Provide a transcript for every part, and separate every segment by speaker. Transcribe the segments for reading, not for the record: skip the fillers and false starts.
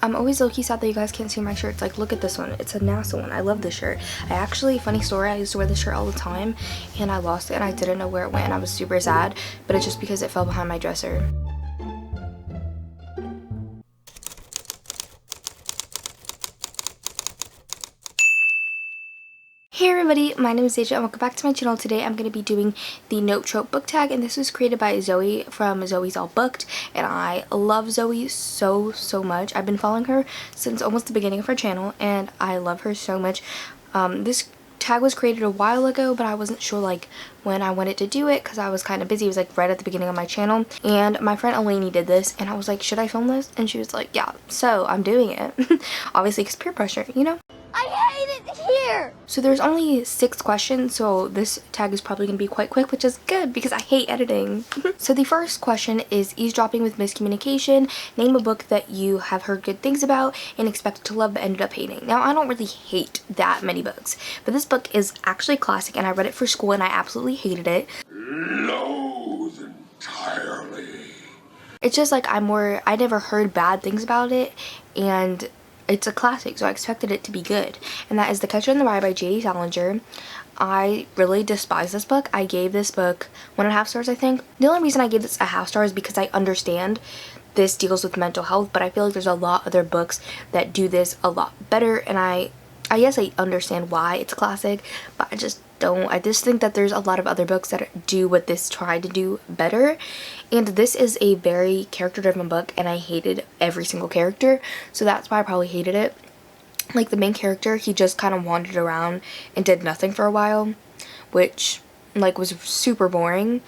Speaker 1: I'm always low-key sad that you guys can't see my shirts. Like, look at this one. It's a NASA one. I love this shirt. I actually, funny story, I used to wear this shirt all the time and I lost it and I didn't know where it went and I was super sad, but it's just because it fell behind my dresser. Hey everybody, my name is Deja and welcome back to my channel. Today I'm going to be doing the Nope Trope book tag, and this was created by Zoe from Zoe's All Booked, and I love Zoe so much. I've been following her since almost the beginning of her channel and I love her so much. This tag was created a while ago, but I wasn't sure like when I wanted to do it because I was kind of busy. It was like right at the beginning of my channel, and my friend Eleni did this and I was like, should I film this? And she was like, yeah, so I'm doing it. Obviously because peer pressure, you know? I hate it here! So there's only 6 questions, so this tag is probably going to be quite quick, which is good because I hate editing. So the first question is eavesdropping with miscommunication. Name a book that you have heard good things about and expected to love but ended up hating. Now, I don't really hate that many books, but this book is actually a classic and I read it for school and I absolutely hated it.
Speaker 2: Loathe entirely.
Speaker 1: It's just like I never heard bad things about it, and it's a classic, so I expected it to be good. And that is The Catcher in the Rye by J.D. Salinger. I really despise this book. I gave this book 1.5 stars, I think. The only reason I gave this a half star is because I understand this deals with mental health, but I feel like there's a lot other books that do this a lot better, and I guess I understand why it's a classic, but I just think that there's a lot of other books that do what this tried to do better, and this is a very character driven book and I hated every single character, so that's why I probably hated it. Like the main character, he just kind of wandered around and did nothing for a while, which like was super boring,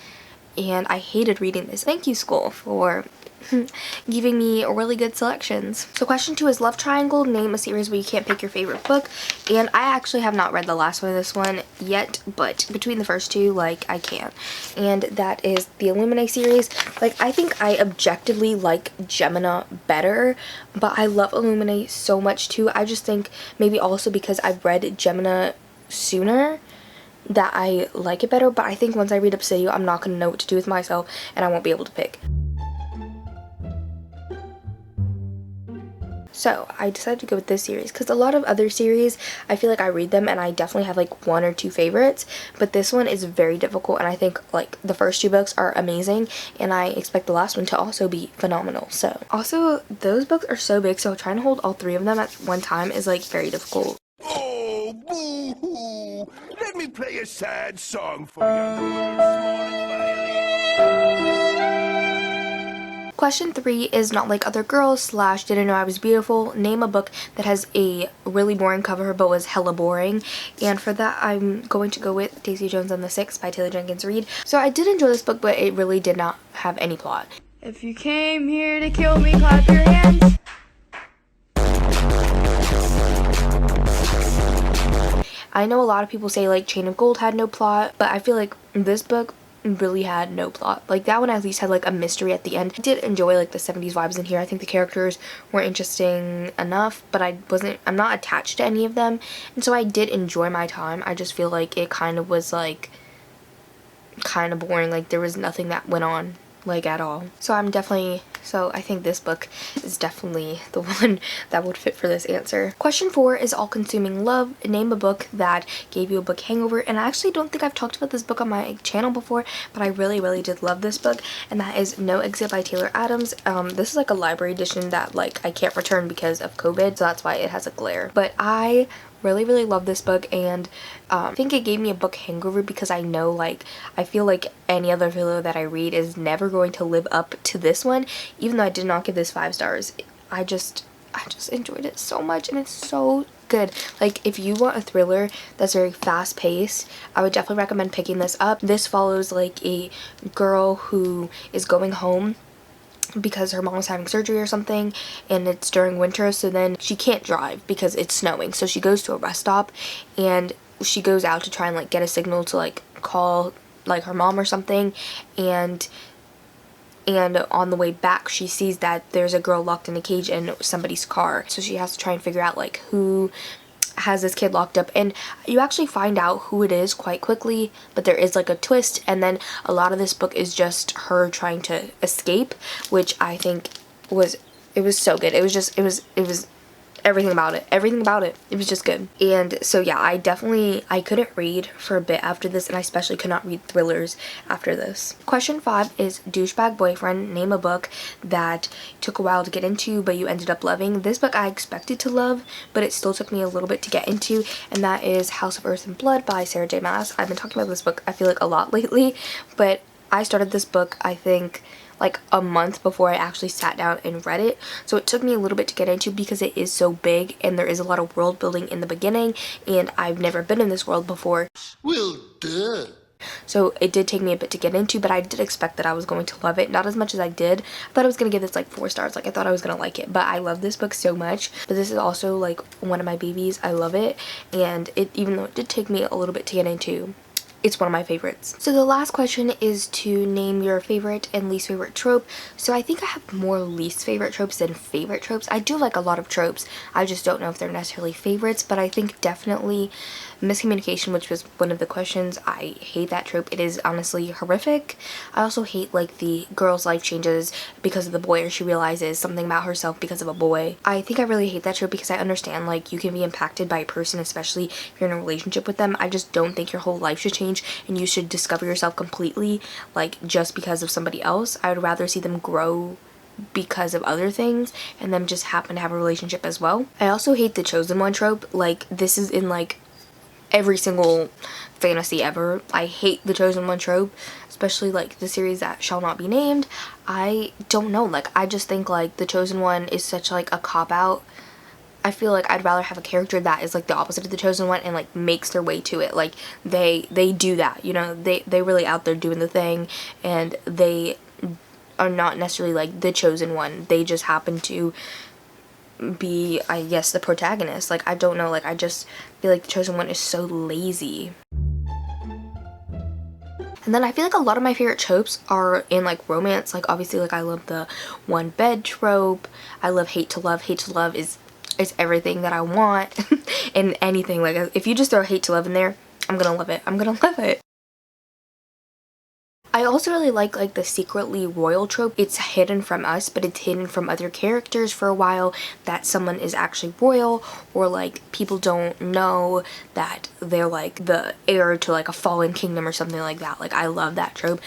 Speaker 1: and I hated reading this. Thank you, school, for giving me really good selections. So question 2 is love triangle. Name a series where you can't pick your favorite book, and I actually have not read the last one of this one yet, but between the first two, like, I can't, and that is the Illuminate series. Like, I think I objectively like Gemina better, but I love Illuminate so much too. I just think maybe also because I've read Gemina sooner that I like it better, but I think once I read Obsidio, I'm not going to know what to do with myself and I won't be able to pick. So I decided to go with this series because a lot of other series, I feel like I read them and I definitely have like 1 or 2 favorites, but this one is very difficult, and I think like the first 2 books are amazing and I expect the last one to also be phenomenal. So also those books are so big, so trying to hold all 3 of them at one time is like very difficult.
Speaker 2: Oh, boo-hoo! Let me play a sad song for you. The world's smallest violin.
Speaker 1: Question 3 is not like other girls / didn't know I was beautiful. Name a book that has a really boring cover but was hella boring, and for that I'm going to go with Daisy Jones and the Six by Taylor Jenkins Reid. So I did enjoy this book, but it really did not have any plot. If you came here to kill me, clap your hands. I know a lot of people say like Chain of Gold had no plot, but I feel like this book really had no plot. Like that one at least had like a mystery at the end. I did enjoy like the 70s vibes in here. I think the characters were interesting enough, but I'm not attached to any of them, and so I did enjoy my time. I just feel like it kind of was like kind of boring. Like there was nothing that went on like at all. So I think this book is definitely the one that would fit for this answer. Question 4 is all-consuming love. Name a book that gave you a book hangover, and I actually don't think I've talked about this book on my channel before, but I really did love this book, and that is No Exit by Taylor Adams. This is like a library edition that like I can't return because of COVID, so that's why it has a glare, but I really love this book, and I think it gave me a book hangover because I know like I feel like any other thriller that I read is never going to live up to this one, even though I did not give this 5 stars. I just enjoyed it so much, and it's so good. Like if you want a thriller that's very fast paced, I would definitely recommend picking this up. This follows like a girl who is going home because her mom's having surgery or something, and it's during winter, so then she can't drive because it's snowing, so she goes to a rest stop and she goes out to try and like get a signal to like call like her mom or something, and on the way back she sees that there's a girl locked in a cage in somebody's car, so she has to try and figure out like who has this kid locked up, and you actually find out who it is quite quickly, but there is like a twist, and then a lot of this book is just her trying to escape, which I think was It was so good. It was everything about it. It was just good. And so yeah, I couldn't read for a bit after this, and I especially could not read thrillers after this. Question 5 is douchebag boyfriend. Name a book that took a while to get into but you ended up loving. This book I expected to love, but it still took me a little bit to get into, and that is House of Earth and Blood by Sarah J Maas. I've been talking about this book I feel like a lot lately, but I started this book I think like a month before I actually sat down and read it, so it took me a little bit to get into because it is so big and there is a lot of world building in the beginning, and I've never been in this world before.
Speaker 2: Well, duh.
Speaker 1: So it did take me a bit to get into, but I did expect that I was going to love it. Not as much as I did. I thought I was going to give this like 4 stars. Like I thought I was going to like it, but I love this book so much. But this is also like one of my babies. I love it, and even though it did take me a little bit to get into, it's one of my favorites. So the last question is to name your favorite and least favorite trope. So I think I have more least favorite tropes than favorite tropes. I do like a lot of tropes. I just don't know if they're necessarily favorites, but I think definitely miscommunication, which was one of the questions. I hate that trope. It is honestly horrific. I also hate like the girl's life changes because of the boy, or she realizes something about herself because of a boy. I think I really hate that trope because I understand like you can be impacted by a person, especially if you're in a relationship with them. I just don't think your whole life should change and you should discover yourself completely like just because of somebody else. I would rather see them grow because of other things and them just happen to have a relationship as well. I also hate the chosen one trope. Like this is in like every single fantasy ever. I hate the chosen one trope, especially like the series that shall not be named. I don't know, like I just think like the chosen one is such like a cop-out. I feel like I'd rather have a character that is like the opposite of the chosen one and like makes their way to it. Like they do that, you know, they really out there doing the thing, and they are not necessarily like the chosen one. They just happen to be, I guess, the protagonist. Like I don't know, like I just feel like the chosen one is so lazy. And then I feel like a lot of my favorite tropes are in like romance. Like obviously like I love the one bed trope. I love hate to love. Hate to love is everything that I want in anything. Like if you just throw hate to love in there, I'm gonna love it. I'm gonna love it. I also really like the secretly royal trope. It's hidden from us, but it's hidden from other characters for a while that someone is actually royal, or like people don't know that they're like the heir to like a fallen kingdom or something like that. Like I love that trope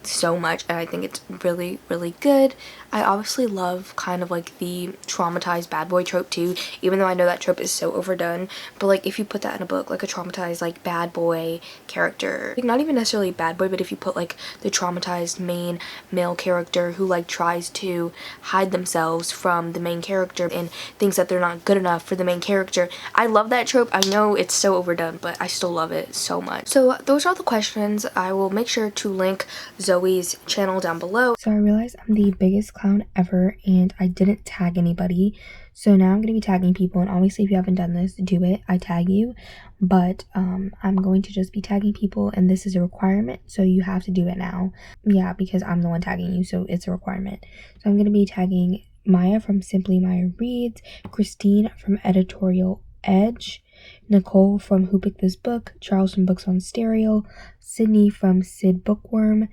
Speaker 1: so much, and I think it's really good. I obviously love kind of like the traumatized bad boy trope too, even though I know that trope is so overdone. But like if you put that in a book, like a traumatized like bad boy character, like not even necessarily bad boy, but if you put like the traumatized main male character who like tries to hide themselves from the main character and thinks that they're not good enough for the main character, I love that trope. I know it's so overdone, but I still love it so much. So those are all the questions. I will make sure to link Zoe's channel down below. So I realized I'm the biggest clown ever and I didn't tag anybody, so now I'm going to be tagging people, and obviously if you haven't done this, do it. I tag you, but I'm going to just be tagging people, and this is a requirement, so you have to do it now. Yeah, because I'm the one tagging you, so it's a requirement. So I'm going to be tagging Maya from Simply Maya Reads, Christine from Editorial Edge, Nicole from Who Picked This Book, Charles from Books on Stereo, Sydney from Sid Bookworm,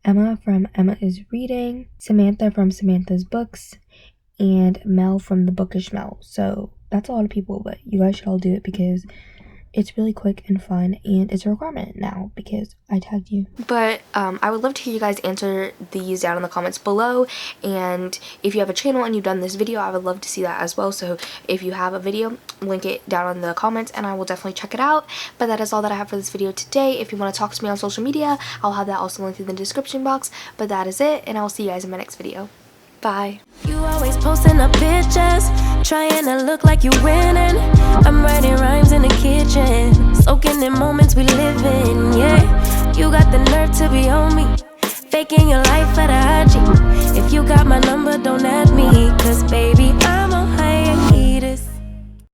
Speaker 1: Emma from Emma is Reading, Samantha from Samantha's Books, and Mel from The Bookish Mel. So that's a lot of people, but you guys should all do it because it's really quick and fun, and it's a requirement now because I tagged you. But I would love to hear you guys answer these down in the comments below, and if you have a channel and you've done this video, I would love to see that as well. So if you have a video, link it down in the comments and I will definitely check it out. But that is all that I have for this video today. If you want to talk to me on social media, I'll have that also linked in the description box. But that is it, and I'll see you guys in my next video. Bye.
Speaker 3: You always posting up pictures, trying to look like you winning. I'm writing rhymes in the kitchen, soaking in moments we live in. Yeah, you got the nerve to be on me, faking your life for the IG. If you got my number, don't add me, cause baby,